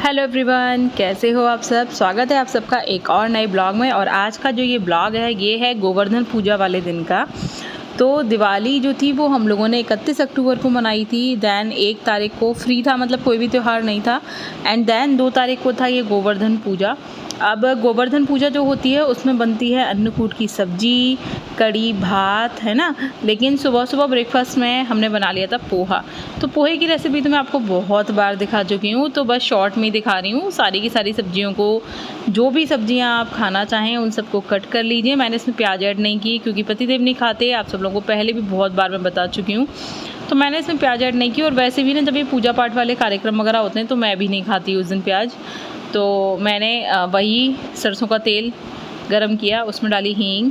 Hello everyone, कैसे हो आप सब। स्वागत है आप सबका एक और नए ब्लॉग में। और आज का जो ये ब्लॉग है ये है गोवर्धन पूजा वाले दिन का। तो दिवाली जो थी वो हम लोगों ने 31 अक्टूबर को मनाई थी। दैन 1 तारीख को फ्री था, मतलब कोई भी त्यौहार नहीं था। एंड दैन 2 तारीख को था ये गोवर्धन पूजा। अब गोवर्धन पूजा जो होती है उसमें बनती है अन्नकूट की सब्जी, कड़ी भात, है ना। लेकिन सुबह सुबह ब्रेकफास्ट में हमने बना लिया था पोहा। तो पोहे की रेसिपी तो मैं आपको बहुत बार दिखा चुकी हूँ, तो बस शॉर्ट में ही दिखा रही हूँ। सारी की सारी सब्जियों को, जो भी सब्जियाँ आप खाना चाहें उन सबको कट कर लीजिए। मैंने इसमें प्याज ऐड नहीं की क्योंकि पतिदेव नहीं खाते। आप सब लोगों को पहले भी बहुत बार मैं बता चुकी हूँ, तो मैंने इसमें प्याज ऐड नहीं की। और वैसे भी ना, जब ये पूजा पाठ वाले कार्यक्रम वगैरह होते हैं तो मैं भी नहीं खाती उस दिन प्याज। तो मैंने वही सरसों का तेल गरम किया, उसमें डाली हींग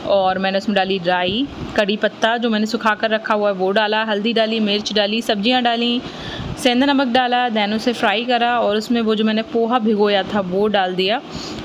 और मैंने उसमें डाली राई, कड़ी पत्ता जो मैंने सुखा कर रखा हुआ है वो डाला, हल्दी डाली, मिर्च डाली, सब्जियां डाली, सेंधा नमक डाला। दैन उसे फ्राई करा और उसमें वो जो मैंने पोहा भिगोया था वो डाल दिया।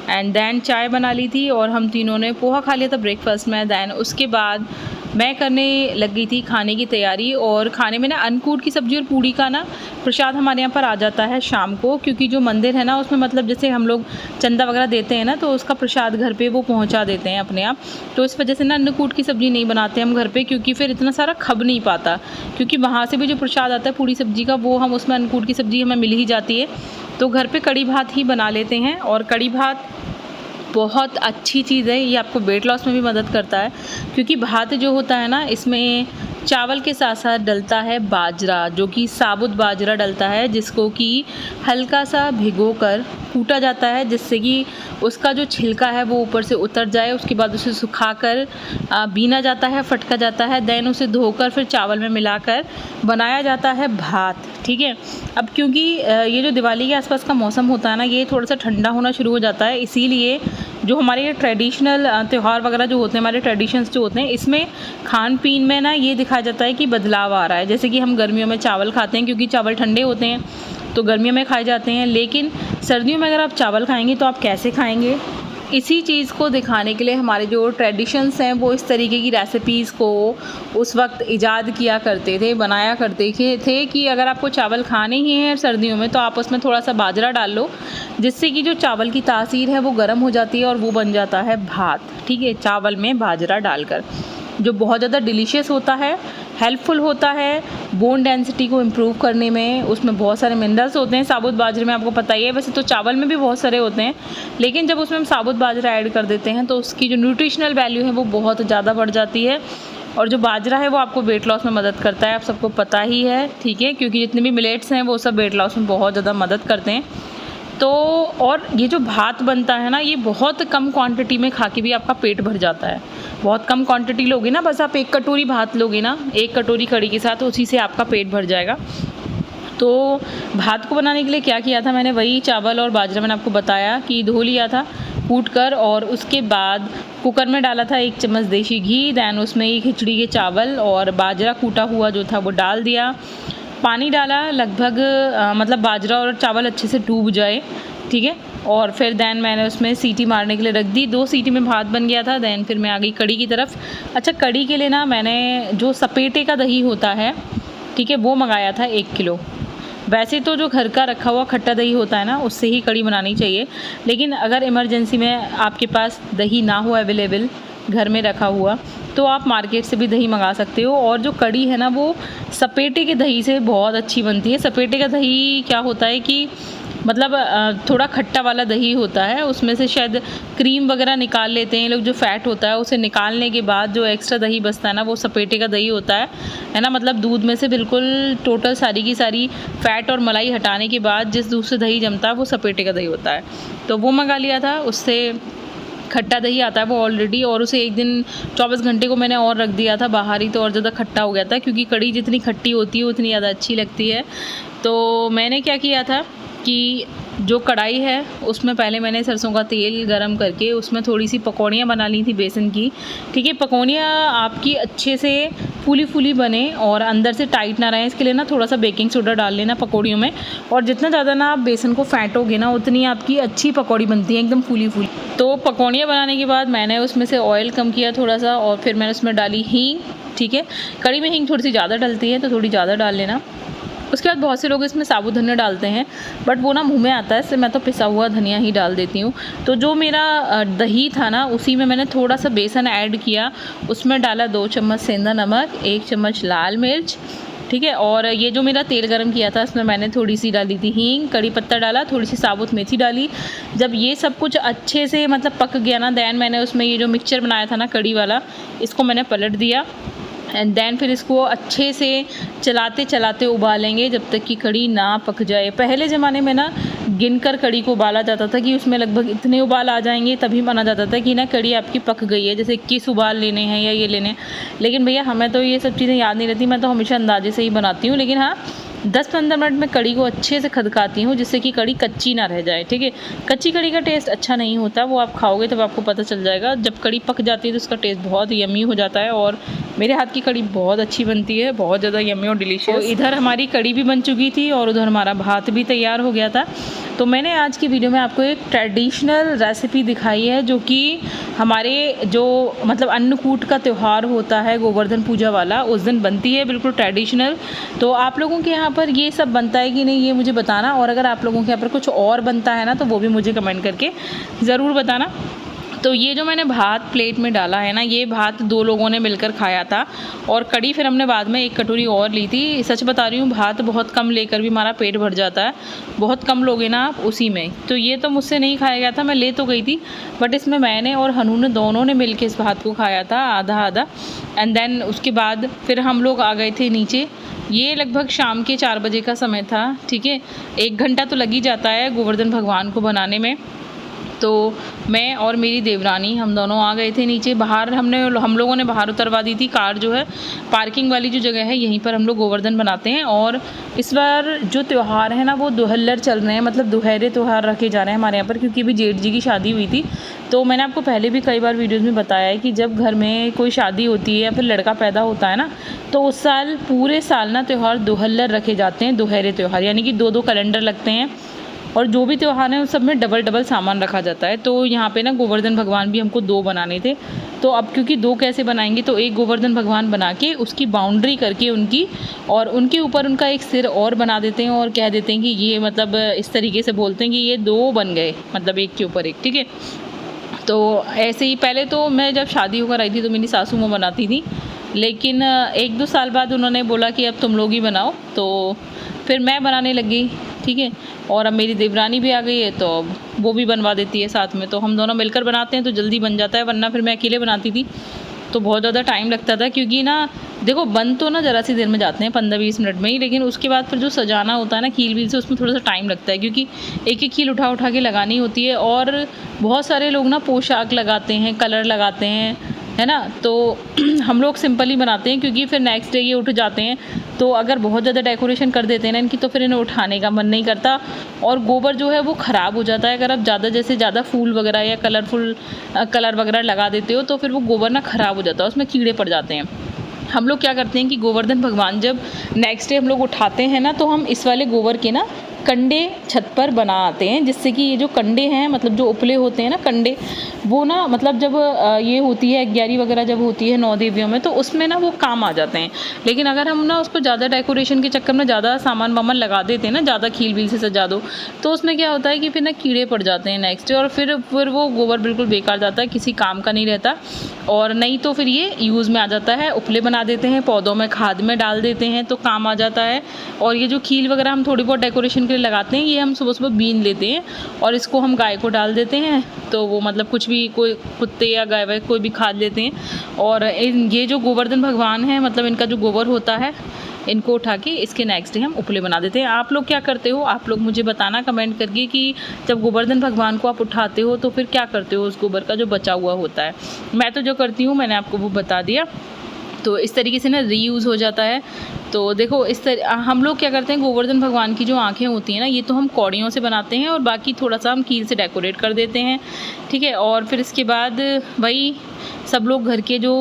एंड दैन चाय बना ली थी और हम तीनों ने पोहा खा लिया था ब्रेकफास्ट में। दैन उसके बाद मैं करने लगी थी खाने की तैयारी। और खाने में ना अन्नकूट की सब्ज़ी और पूड़ी का ना प्रसाद हमारे यहाँ पर आ जाता है शाम को, क्योंकि जो मंदिर है ना उसमें मतलब जैसे हम लोग चंदा वगैरह देते हैं ना, तो उसका प्रसाद घर पे वो पहुँचा देते हैं अपने आप। तो इस वजह से ना अन्नकूट की सब्ज़ी नहीं बनाते हम घर पे, क्योंकि फिर इतना सारा खब नहीं पाता। क्योंकि वहाँ से भी जो प्रसाद आता है पूड़ी सब्ज़ी का, वो हम उसमें अन्नकूट की सब्ज़ी हमें मिल ही जाती है। तो घर पे कड़ी भात ही बना लेते हैं। और कड़ी भात बहुत अच्छी चीज़ है, ये आपको वेट लॉस में भी मदद करता है। क्योंकि भात जो होता है ना, इसमें चावल के साथ साथ डलता है बाजरा, जो कि साबुत बाजरा डलता है, जिसको कि हल्का सा भिगोकर कूटा जाता है, जिससे कि उसका जो छिलका है वो ऊपर से उतर जाए। उसके बाद उसे सुखाकर बीना जाता है, फटका जाता है। दैन उसे धोकर फिर चावल में मिलाकर बनाया जाता है भात। ठीक है। अब क्योंकि ये जो दिवाली के आसपास का मौसम होता है ना, ये थोड़ा सा ठंडा होना शुरू हो जाता है, इसीलिए जो हमारे ये ट्रेडिशनल त्यौहार वगैरह जो होते हैं, हमारे ट्रेडिशंस जो होते हैं, इसमें खान पीन में ना ये दिखाया जाता है कि बदलाव आ रहा है। जैसे कि हम गर्मियों में चावल खाते हैं क्योंकि चावल ठंडे होते हैं, तो गर्मियों में खाए जाते हैं। लेकिन सर्दियों में अगर आप चावल खाएंगे तो आप कैसे खाएंगे, इसी चीज़ को दिखाने के लिए हमारे जो ट्रेडिशंस हैं वो इस तरीके की रेसिपीज़ को उस वक्त ईजाद किया करते थे, बनाया करते थे कि अगर आपको चावल खाने ही हैं सर्दियों में तो आप उसमें थोड़ा सा बाजरा डाल लो, जिससे कि जो चावल की तासीर है वो गर्म हो जाती है और वो बन जाता है भात। ठीक है, चावल में बाजरा डालकर, जो बहुत ज़्यादा डिलीशियस होता है, हेल्पफुल होता है बोन डेंसिटी को इम्प्रूव करने में। उसमें बहुत सारे मिनरल्स होते हैं साबुत बाजरे में, आपको पता ही है। वैसे तो चावल में भी बहुत सारे होते हैं, लेकिन जब उसमें हम साबुत बाजरा ऐड कर देते हैं तो उसकी जो न्यूट्रिशनल वैल्यू है वो बहुत ज़्यादा बढ़ जाती है। और जो बाजरा है वो आपको वेट लॉस में मदद करता है, आप सबको पता ही है। ठीक है, क्योंकि जितने भी मिलेट्स हैं वो सब वेट लॉस में बहुत ज़्यादा मदद करते हैं। तो और ये जो भात बनता है ना, ये बहुत कम क्वांटिटी में खा के भी आपका पेट भर जाता है। बहुत कम क्वांटिटी लोगे ना, बस आप 1 कटोरी भात लोगे ना 1 कटोरी कड़ी के साथ, उसी से आपका पेट भर जाएगा। तो भात को बनाने के लिए क्या किया था मैंने, वही चावल और बाजरा मैंने आपको बताया कि धो लिया था कूट कर। और उसके बाद कुकर में डाला था 1 चम्मच देसी घी। दैन उसमें ये खिचड़ी के चावल और बाजरा कूटा हुआ जो था वो डाल दिया। पानी डाला लगभग मतलब बाजरा और चावल अच्छे से डूब जाए। ठीक है। और फिर दैन मैंने उसमें सीटी मारने के लिए रख दी। 2 सीटी में भात बन गया था। दैन फिर मैं आ गई कड़ी की तरफ। अच्छा, कड़ी के लिए ना मैंने जो सपेटे का दही होता है, ठीक है, वो मंगाया था 1 किलो। वैसे तो जो घर का रखा हुआ खट्टा दही होता है ना, उससे ही कड़ी बनानी चाहिए। लेकिन अगर इमरजेंसी में आपके पास दही ना हो अवेलेबल घर में रखा हुआ, तो आप मार्केट से भी दही मंगा सकते हो। और जो कड़ी है ना वो सपेटे के दही से बहुत अच्छी बनती है। सपेटे का दही क्या होता है कि मतलब थोड़ा खट्टा वाला दही होता है, उसमें से शायद क्रीम वगैरह निकाल लेते हैं लोग, जो फ़ैट होता है उसे निकालने के बाद जो एक्स्ट्रा दही बचता है ना, वो सपेटे का दही होता है ना। मतलब दूध में से बिल्कुल टोटल सारी की सारी फ़ैट और मलाई हटाने के बाद जिस दूध से दही जमता है वो सपेटे का दही होता है। तो वो मंगा लिया था, उससे खट्टा दही आता है वो ऑलरेडी। और उसे 1 दिन 24 घंटे को मैंने और रख दिया था बाहर ही, तो और ज़्यादा खट्टा हो गया था, क्योंकि कड़ी जितनी खट्टी होती है उतनी ज़्यादा अच्छी लगती है। तो मैंने क्या किया था कि जो कढ़ाई है उसमें पहले मैंने सरसों का तेल गरम करके उसमें थोड़ी सी पकौड़ियाँ बना ली थी बेसन की। ठीक है, पकौड़ियाँ आपकी अच्छे से फूली फूली बने और अंदर से टाइट ना रहे, इसके लिए ना थोड़ा सा बेकिंग सोडा डाल लेना पकौड़ियों में। और जितना ज़्यादा ना आप बेसन को फेंटोगे ना, उतनी आपकी अच्छी पकौड़ी बनती है, एकदम फूली फूली। तो पकौड़ियाँ बनाने के बाद मैंने उसमें से ऑयल कम किया थोड़ा सा, और फिर मैंने उसमें डाली हींग। ठीक है, कड़ी में हींग थोड़ी सी ज़्यादा डलती है तो थोड़ी ज़्यादा डाल लेना। उसके बाद बहुत से लोग इसमें साबुत धनिया डालते हैं, बट वो ना मुँह में आता है, इससे मैं तो पिसा हुआ धनिया ही डाल देती हूँ। तो जो मेरा दही था ना, उसी में मैंने थोड़ा सा बेसन ऐड किया, उसमें डाला 2 चम्मच सेंधा नमक, 1 चम्मच लाल मिर्च, ठीक है। और ये जो मेरा तेल गरम किया था, इसमें मैंने थोड़ी सी डाली थी हींग, कड़ी पत्ता डाला, थोड़ी सी साबुत मेथी डाली। जब ये सब कुछ अच्छे से मतलब पक गया ना, दैन मैंने उसमें ये जो मिक्सचर बनाया था ना कड़ी वाला, इसको मैंने पलट दिया। एंड देन फिर इसको अच्छे से चलाते चलाते उबालेंगे जब तक कि कड़ी ना पक जाए। पहले ज़माने में ना गिनकर कड़ी को उबाला जाता था कि उसमें लगभग इतने उबाल आ जाएंगे, तभी माना जाता था कि ना कड़ी आपकी पक गई है, जैसे 21 उबाल लेने हैं या ये लेने हैं। लेकिन भैया हमें तो ये सब चीज़ें याद नहीं रहती, मैं तो हमेशा अंदाजे से ही बनाती हूँ। लेकिन हाँ, 10-15 मिनट में कड़ी को अच्छे से खदकाती हूँ, जिससे कि कड़ी कच्ची ना रह जाए, ठीक है। कच्ची कड़ी का टेस्ट अच्छा नहीं होता, वो आप खाओगे तब आपको पता चल जाएगा। जब कड़ी पक जाती है तो उसका टेस्ट बहुत यम्मी हो जाता है, और मेरे हाथ की कड़ी बहुत अच्छी बनती है, बहुत ज़्यादा यम्मी और डिलीशियस। तो इधर हमारी कड़ी भी बन चुकी थी और उधर हमारा भात भी तैयार हो गया था। तो मैंने आज की वीडियो में आपको एक ट्रेडिशनल रेसिपी दिखाई है, जो कि हमारे जो मतलब अन्नकूट का त्यौहार होता है गोवर्धन पूजा वाला, उस दिन बनती है, बिल्कुल ट्रेडिशनल। तो आप लोगों के यहाँ पर ये सब बनता है कि नहीं, ये मुझे बताना। और अगर आप लोगों के यहाँ पर कुछ और बनता है ना, तो वो भी मुझे कमेंट करके ज़रूर बताना। तो ये जो मैंने भात प्लेट में डाला है ना, ये भात 2 लोगों ने मिलकर खाया था, और कड़ी फिर हमने बाद में 1 कटोरी और ली थी। सच बता रही हूँ, भात बहुत कम लेकर भी हमारा पेट भर जाता है, बहुत कम लोगे ना आप उसी में। तो ये तो मुझसे नहीं खाया गया था, मैं ले तो गई थी, बट इसमें मैंने और हनू ने दोनों ने मिल के इस भात को खाया था, आधा आधा। एंड देन उसके बाद फिर हम लोग आ गए थे नीचे। ये लगभग शाम के 4 बजे का समय था, ठीक है। 1 घंटा तो लग ही जाता है गोवर्धन भगवान को बनाने में। तो मैं और मेरी देवरानी हम दोनों आ गए थे नीचे। बाहर हम लोगों ने बाहर उतरवा दी थी कार, जो है पार्किंग वाली जो जगह है, यहीं पर हम लोग गोवर्धन बनाते हैं। और इस बार जो त्यौहार है ना, वो दुहल्लर चल रहे हैं, मतलब दोहरे त्यौहार रखे जा रहे हैं हमारे यहाँ पर, क्योंकि अभी जेठ जी की शादी हुई थी। तो मैंने आपको पहले भी कई बार वीडियोज़ में बताया है कि जब घर में कोई शादी होती है या फिर लड़का पैदा होता है ना, तो उस साल पूरे साल ना त्यौहार दुहल्लर रखे जाते हैं, दोहरे त्यौहार, यानी कि 2-2 कैलेंडर लगते हैं, और जो भी त्यौहार है उन सब में डबल सामान रखा जाता है। तो यहाँ पे ना गोवर्धन भगवान भी हमको 2 बनाने थे। तो अब क्योंकि 2 कैसे बनाएंगे, तो एक गोवर्धन भगवान बना के उसकी बाउंड्री करके उनकी, और उनके ऊपर उनका एक सिर और बना देते हैं, और कह देते हैं कि ये मतलब इस तरीके से बोलते हैं कि ये 2 बन गए, मतलब एक के ऊपर एक, ठीक है। तो ऐसे ही पहले तो मैं जब शादी होकर आई थी तो मेरी सासू माँ बनाती थी, लेकिन 1-2 साल बाद उन्होंने बोला कि अब तुम लोग ही बनाओ, तो फिर मैं बनाने लग गई, ठीक है। और अब मेरी देवरानी भी आ गई है, तो अब वो भी बनवा देती है साथ में, तो हम दोनों मिलकर बनाते हैं तो जल्दी बन जाता है। वरना फिर मैं अकेले बनाती थी तो बहुत ज़्यादा टाइम लगता था, क्योंकि ना देखो बन तो ना ज़रा सी देर में जाते हैं, 15-20 मिनट में ही, लेकिन उसके बाद फिर जो सजाना होता है ना कील वील से, उसमें थोड़ा सा टाइम लगता है, क्योंकि एक कील उठा के लगानी होती है। और बहुत सारे लोग ना पोशाक लगाते हैं, कलर लगाते हैं, है ना। तो हम लोग सिंपल ही बनाते हैं, क्योंकि फिर नेक्स्ट डे ये उठ जाते हैं। तो अगर बहुत ज़्यादा डेकोरेशन कर देते हैं ना इनकी, तो फिर इन्हें उठाने का मन नहीं करता, और गोबर जो है वो ख़राब हो जाता है। अगर आप ज़्यादा फूल वगैरह या कलरफुल कलर वगैरह लगा देते हो, तो फिर वो गोबर ना ख़राब हो जाता है, उसमें कीड़े पड़ जाते हैं। हम लोग क्या करते हैं कि गोवर्धन भगवान जब नेक्स्ट डे हम लोग उठाते हैं ना, तो हम इस वाले गोबर के ना कंडे छत पर बनाते हैं, जिससे कि ये जो कंडे हैं, मतलब जो उपले होते हैं ना कंडे, वो ना मतलब जब ये होती है ग्यारी वगैरह जब होती है 9 देवियों में, तो उसमें ना वो काम आ जाते हैं। लेकिन अगर हम ना उसको ज़्यादा डेकोरेशन के चक्कर में ज़्यादा सामान वामान लगा देते हैं ना, ज़्यादा खील बील से सजा दो, तो उसमें क्या होता है कि फिर ना कीड़े पड़ जाते हैं नेक्स्ट डे, और फिर वो गोबर बिल्कुल बेकार जाता है, किसी काम का नहीं रहता। और नहीं तो फिर ये यूज़ में आ जाता है, उपले बना देते हैं, पौधों में खाद में डाल देते हैं तो काम आ जाता है। और ये जो खील वगैरह हम थोड़ी बहुत डेकोरेशन के लिए लगाते हैं, ये हम सुबह बीन लेते हैं और इसको हम गाय को डाल देते हैं, तो वो मतलब कुछ भी, कोई कुत्ते या गाय वाय कोई भी खा लेते हैं। और ये जो गोवर्धन भगवान है, मतलब इनका जो गोबर होता है, इनको उठा के इसके नेक्स्ट डे हम उपले बना देते हैं। आप लोग क्या करते हो, आप लोग मुझे बताना कमेंट करके कि जब गोवर्धन भगवान को आप उठाते हो तो फिर क्या करते हो उस गोबर का जो बचा हुआ होता है। मैं तो जो करती हूँ मैंने आपको वो बता दिया। तो इस तरीके से ना रीयूज़ हो जाता है। तो देखो हम लोग क्या करते हैं, गोवर्धन भगवान की जो आँखें होती हैं ना, ये तो हम कौड़ियों से बनाते हैं और बाकी थोड़ा सा हम कील से डेकोरेट कर देते हैं, ठीक है। और फिर इसके बाद वही सब लोग घर के जो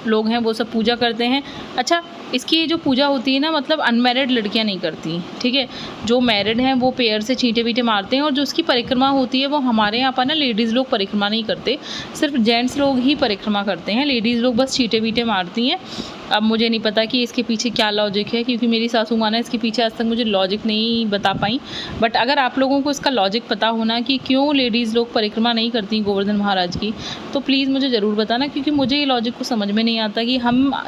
लोग हैं वो सब पूजा करते हैं। अच्छा, इसकी जो पूजा होती है ना, मतलब अनमैरिड लड़कियां नहीं करती, ठीक है। जो मैरिड हैं वो पेड़ से छींटे बीटे मारते हैं, और जो उसकी परिक्रमा होती है वो हमारे यहाँ पर ना लेडीज़ लोग परिक्रमा नहीं करते, सिर्फ जेंट्स लोग ही परिक्रमा करते हैं। लेडीज़ लोग बस छींटे बीटे मारती हैं अब मुझे नहीं पता कि इसके पीछे क्या लॉजिक है, क्योंकि मेरी सासू माँ ने इसके पीछे आज तक मुझे लॉजिक नहीं बता पाई। बट अगर आप लोगों को इसका लॉजिक पता होना कि क्यों लेडीज़ लोग परिक्रमा नहीं करती गोवर्धन महाराज की, तो प्लीज़ मुझे ज़रूर बताना, क्योंकि मुझे ये लॉजिक को समझ में नहीं आता कि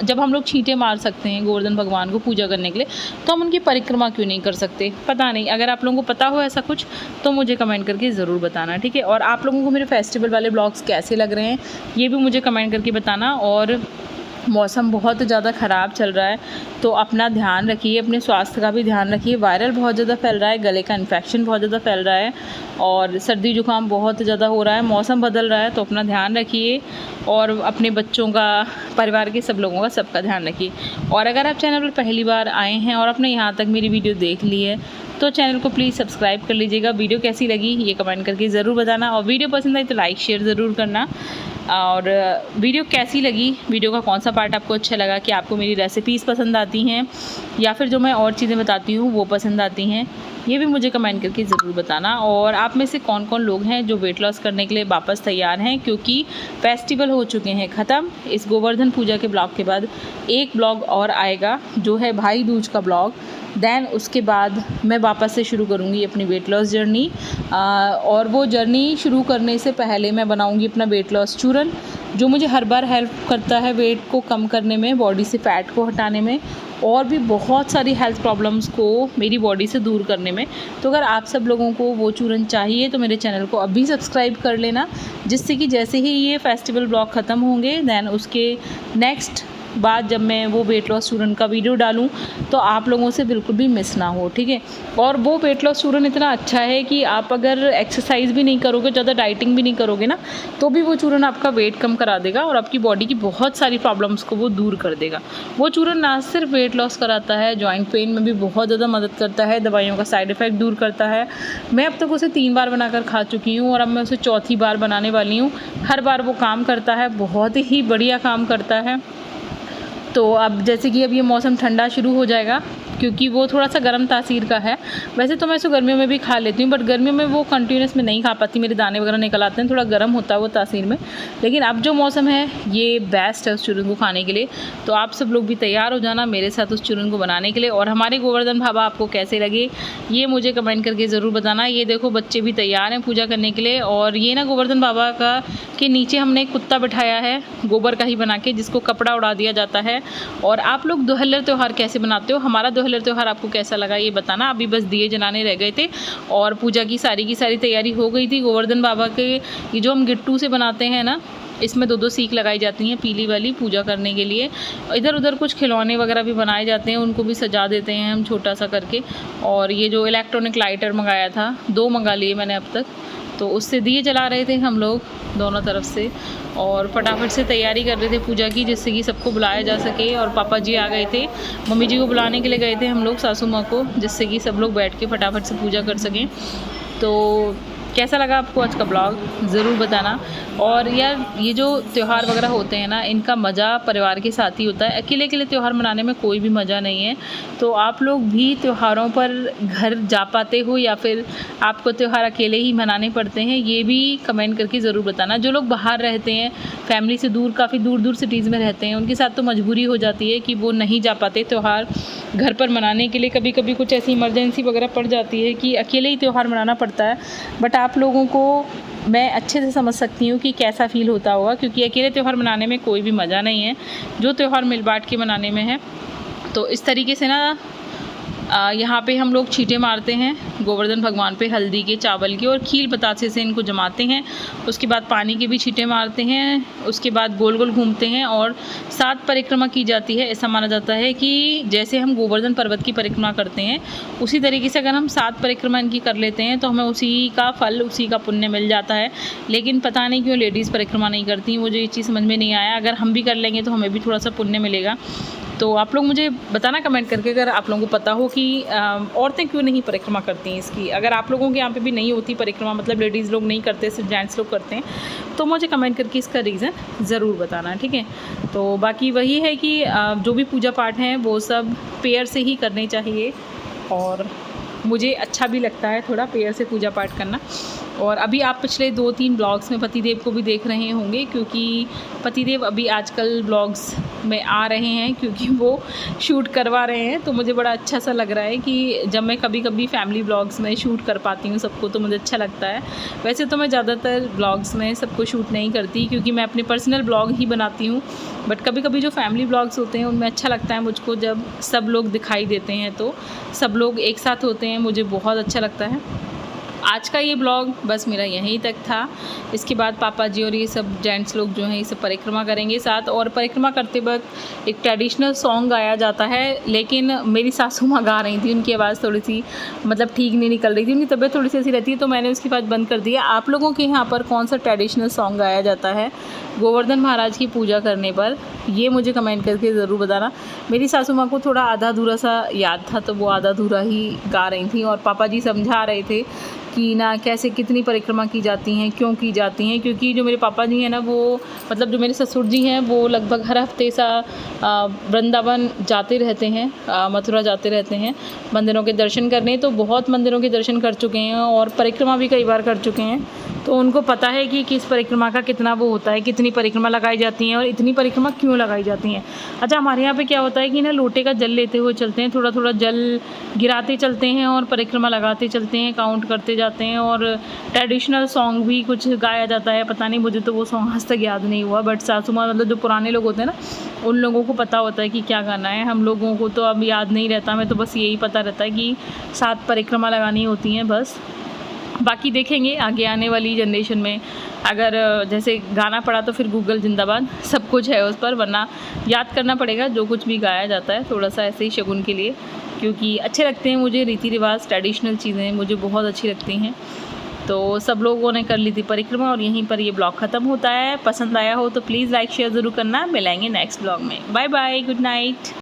जब हम लोग छींटे मार सकते हैं गोवर्धन भगवान को पूजा करने के लिए, तो हम उनकी परिक्रमा क्यों नहीं कर सकते। पता नहीं, अगर आप लोगों को पता हो ऐसा कुछ तो मुझे कमेंट करके ज़रूर बताना, ठीक है। और आप लोगों को मेरे फेस्टिवल वाले ब्लॉग्स कैसे लग रहे हैं ये भी मुझे कमेंट करके बताना। और मौसम बहुत ज़्यादा ख़राब चल रहा है, तो अपना ध्यान रखिए, अपने स्वास्थ्य का भी ध्यान रखिए। वायरल बहुत ज़्यादा फैल रहा है, गले का इन्फेक्शन बहुत ज़्यादा फैल रहा है और सर्दी जुकाम बहुत ज़्यादा हो रहा है, मौसम बदल रहा है, तो अपना ध्यान रखिए और अपने बच्चों का, परिवार के सब लोगों का, सबका ध्यान रखिए। और अगर आप चैनल पर पहली बार आए हैं और आपने यहाँ तक मेरी वीडियो देख ली है तो चैनल को प्लीज़ सब्सक्राइब कर लीजिएगा। वीडियो कैसी लगी ये कमेंट करके ज़रूर बताना, और वीडियो पसंद आई तो लाइक शेयर ज़रूर करना। और वीडियो कैसी लगी, वीडियो का कौन सा पार्ट आपको अच्छा लगा, कि आपको मेरी रेसिपीज़ पसंद आती हैं या फिर जो मैं और चीज़ें बताती हूँ वो पसंद आती हैं, ये भी मुझे कमेंट करके ज़रूर बताना। और आप में से कौन कौन लोग हैं जो वेट लॉस करने के लिए वापस तैयार हैं, क्योंकि फेस्टिवल हो चुके हैं ख़त्म। इस गोवर्धन पूजा के ब्लॉग के बाद एक ब्लॉग और आएगा जो है भाई दूज का ब्लॉग। दैन उसके बाद मैं वापस से शुरू करूँगी अपनी वेट लॉस जर्नी, और वो जर्नी शुरू करने से पहले मैं बनाऊँगी अपना वेट लॉस चूरन, जो मुझे हर बार हेल्प करता है वेट को कम करने में, बॉडी से फ़ैट को हटाने में, और भी बहुत सारी हेल्थ प्रॉब्लम्स को मेरी बॉडी से दूर करने में। तो अगर आप सब लोगों को वो चूरन चाहिए तो मेरे चैनल को अभी सब्सक्राइब कर लेना, जिससे कि जैसे ही ये फेस्टिवल ब्लॉग ख़त्म होंगे दैन उसके नेक्स्ट बाद जब मैं वो वेट लॉस चूरन का वीडियो डालूं तो आप लोगों से बिल्कुल भी मिस ना हो, ठीक है। और वो वेट लॉस चूरन इतना अच्छा है कि आप अगर एक्सरसाइज भी नहीं करोगे, ज़्यादा डाइटिंग भी नहीं करोगे ना, तो भी वो चूरन आपका वेट कम करा देगा और आपकी बॉडी की बहुत सारी प्रॉब्लम्स को वो दूर कर देगा। वो चूरन ना सिर्फ वेट लॉस कराता है, जॉइंट पेन में भी बहुत ज़्यादा मदद करता है, दवाइयों का साइड इफ़ेक्ट दूर करता है। मैं अब तक उसे 3 बार बनाकर खा चुकी हूँ और अब मैं उसे चौथी बार बनाने वाली हूँ। हर बार वो काम करता है, बहुत ही बढ़िया काम करता है। तो अब जैसे कि अब ये मौसम ठंडा शुरू हो जाएगा, क्योंकि वो थोड़ा सा गर्म तासीर का है। वैसे तो मैं इसको गर्मियों में भी खा लेती हूँ, बट गर्मियों में वो कंटिन्यूस में नहीं खा पाती, मेरे दाने वगैरह निकल आते हैं, थोड़ा गर्म होता है वो तासीर में। लेकिन अब जो मौसम है ये बेस्ट है उस चूरन को खाने के लिए। तो आप सब लोग भी तैयार हो जाना मेरे साथ उस चूरन को बनाने के लिए। और हमारे गोवर्धन बाबा आपको कैसे लगे ये मुझे कमेंट करके ज़रूर बताना। ये देखो बच्चे भी तैयार हैं पूजा करने के लिए। और ये ना गोवर्धन बाबा का के नीचे हमने एक कुत्ता बिठाया है गोबर का ही बना के, जिसको कपड़ा उड़ा दिया जाता है। और आप लोग दोहल्लर त्यौहार कैसे बनाते हो, हमारा दोहल्लर त्यौहार आपको कैसा लगा ये बताना। अभी बस दिए जलाने रह गए थे और पूजा की सारी तैयारी हो गई थी। गोवर्धन बाबा के ये जो हम गिट्टू से बनाते हैं ना, इसमें 2-2 सीख लगाई जाती हैं पीली वाली पूजा करने के लिए। इधर उधर कुछ खिलौने वगैरह भी बनाए जाते हैं, उनको भी सजा देते हैं हम छोटा सा करके। और ये जो इलेक्ट्रॉनिक लाइटर मंगाया था, 2 मंगा लिए मैंने अब तक, तो उससे दिए जला रहे थे हम लोग दोनों तरफ से। और फटाफट से तैयारी कर रहे थे पूजा की, जिससे कि सबको बुलाया जा सके। और पापा जी आ गए थे, मम्मी जी को बुलाने के लिए गए थे हम लोग, सासू माँ को, जिससे कि सब लोग बैठ के फटाफट से पूजा कर सकें। तो कैसा लगा आपको आज का ब्लॉग ज़रूर बताना। और यार ये जो त्यौहार वगैरह होते हैं ना, इनका मज़ा परिवार के साथ ही होता है। अकेले अकेले त्यौहार मनाने में कोई भी मज़ा नहीं है। तो आप लोग भी त्योहारों पर घर जा पाते हो या फिर आपको त्यौहार अकेले ही मनाने पड़ते हैं, ये भी कमेंट करके ज़रूर बताना। जो लोग बाहर रहते हैं, फैमिली से दूर, काफ़ी दूर दूर सिटीज़ में रहते हैं, उनके साथ तो मजबूरी हो जाती है कि वो नहीं जा पाते त्यौहार घर पर मनाने के लिए। कभी कभी कुछ ऐसी इमरजेंसी वगैरह पड़ जाती है कि अकेले ही त्यौहार मनाना पड़ता है। बट आप लोगों को मैं अच्छे से समझ सकती हूँ कि कैसा फ़ील होता होगा, क्योंकि अकेले त्यौहार मनाने में कोई भी मज़ा नहीं है, जो त्यौहार मिल बांट के मनाने में है। तो इस तरीके से ना यहाँ पे हम लोग छींटे मारते हैं गोवर्धन भगवान पे, हल्दी के, चावल के और खील बतासे से इनको जमाते हैं। उसके बाद पानी के भी छींटे मारते हैं, उसके बाद गोल गोल घूमते हैं और 7 परिक्रमा की जाती है। ऐसा माना जाता है कि जैसे हम गोवर्धन पर्वत की परिक्रमा करते हैं, उसी तरीके से अगर हम 7 परिक्रमा इनकी कर लेते हैं तो हमें उसी का फल, उसी का पुण्य मिल जाता है। लेकिन पता नहीं क्यों लेडीज़ परिक्रमा नहीं करती, मुझे ये चीज़ समझ में नहीं आया। अगर हम भी कर लेंगे तो हमें भी थोड़ा सा पुण्य मिलेगा। तो आप लोग मुझे बताना कमेंट करके, अगर आप लोगों को पता हो कि औरतें क्यों नहीं परिक्रमा करती हैं इसकी। अगर आप लोगों के यहाँ पे भी नहीं होती परिक्रमा, मतलब लेडीज़ लोग नहीं करते, सिर्फ जेंट्स लोग करते हैं, तो मुझे कमेंट करके इसका रीज़न ज़रूर बताना, ठीक है। तो बाकी वही है कि जो भी पूजा पाठ हैं वो सब पेयर से ही करने चाहिए। और मुझे अच्छा भी लगता है थोड़ा पेड़ से पूजा पाठ करना। और अभी आप पिछले 2-3 ब्लॉग्स में पतिदेव को भी देख रहे होंगे, क्योंकि पतिदेव अभी आजकल ब्लॉग्स में आ रहे हैं क्योंकि वो शूट करवा रहे हैं। तो मुझे बड़ा अच्छा सा लग रहा है कि जब मैं कभी कभी फैमिली ब्लॉग्स में शूट कर पाती हूँ सबको, तो मुझे अच्छा लगता है। वैसे तो मैं ज़्यादातर ब्लॉग्स में सबको शूट नहीं करती क्योंकि मैं अपने पर्सनल ब्लॉग ही बनाती हूँ, बट कभी कभी जो फैमिली ब्लॉग्स होते हैं उनमें अच्छा लगता है मुझको जब सब लोग दिखाई देते हैं, तो सब लोग एक साथ होते हैं, मुझे बहुत अच्छा लगता है। आज का ये ब्लॉग बस मेरा यहीं तक था। इसके बाद पापा जी और ये सब जेंट्स लोग जो हैं ये सब परिक्रमा करेंगे साथ। और परिक्रमा करते वक्त एक ट्रेडिशनल सॉन्ग गाया जाता है, लेकिन मेरी सासू माँ गा रही थी, उनकी आवाज़ थोड़ी सी मतलब ठीक नहीं निकल रही थी, उनकी तबीयत थोड़ी सी ऐसी रहती है, तो मैंने उसकी बात बंद कर दिया। आप लोगों के यहाँ पर कौन सा ट्रेडिशनल सॉन्ग गाया जाता है गोवर्धन महाराज की पूजा करने पर, ये मुझे कमेंट करके ज़रूर बताना। मेरी सासू माँ को थोड़ा आधा अधूरा सा याद था, तो वो आधा अधूरा ही गा रही थी और पापा जी समझा रहे थे कि ना कैसे कितनी परिक्रमा की जाती हैं, क्यों की जाती हैं। क्योंकि जो मेरे पापा जी हैं ना, वो मतलब जो मेरे ससुर जी हैं वो लगभग हर हफ्ते सा वृंदावन जाते रहते हैं, मथुरा जाते रहते हैं मंदिरों के दर्शन करने। तो बहुत मंदिरों के दर्शन कर चुके हैं और परिक्रमा भी कई बार कर चुके हैं, तो उनको पता है कि किस परिक्रमा का कितना वो होता है, कितनी परिक्रमा लगाई जाती हैं और इतनी परिक्रमा क्यों लगाई जाती हैं। अच्छा, हमारे यहाँ पे क्या होता है कि ना लोटे का जल लेते हुए चलते हैं, थोड़ा थोड़ा जल गिराते चलते हैं और परिक्रमा लगाते चलते हैं, काउंट करते जाते हैं। और ट्रेडिशनल सॉन्ग भी कुछ गाया जाता है, पता नहीं, मुझे तो वो सॉन्ग आज तक याद नहीं हुआ, बट सासू माँ मतलब जो पुराने लोग होते हैं ना, उन लोगों को पता होता है कि क्या गाना है। हम लोगों को तो अब याद नहीं रहता, हमें तो बस यही पता रहता है कि 7 परिक्रमा लगानी होती हैं बस। बाकी देखेंगे आगे आने वाली जनरेशन में, अगर जैसे गाना पड़ा तो फिर गूगल जिंदाबाद, सब कुछ है उस पर, वरना याद करना पड़ेगा जो कुछ भी गाया जाता है, थोड़ा सा ऐसे ही शगुन के लिए, क्योंकि अच्छे लगते हैं मुझे रीति रिवाज, ट्रेडिशनल चीज़ें मुझे बहुत अच्छी लगती हैं। तो सब लोगों ने कर ली थी परिक्रमा और यहीं पर ये ब्लॉग ख़त्म होता है। पसंद आया हो तो प्लीज़ लाइक शेयर ज़रूर करना। मिलेंगे नेक्स्ट ब्लॉग में। Bye bye, good night.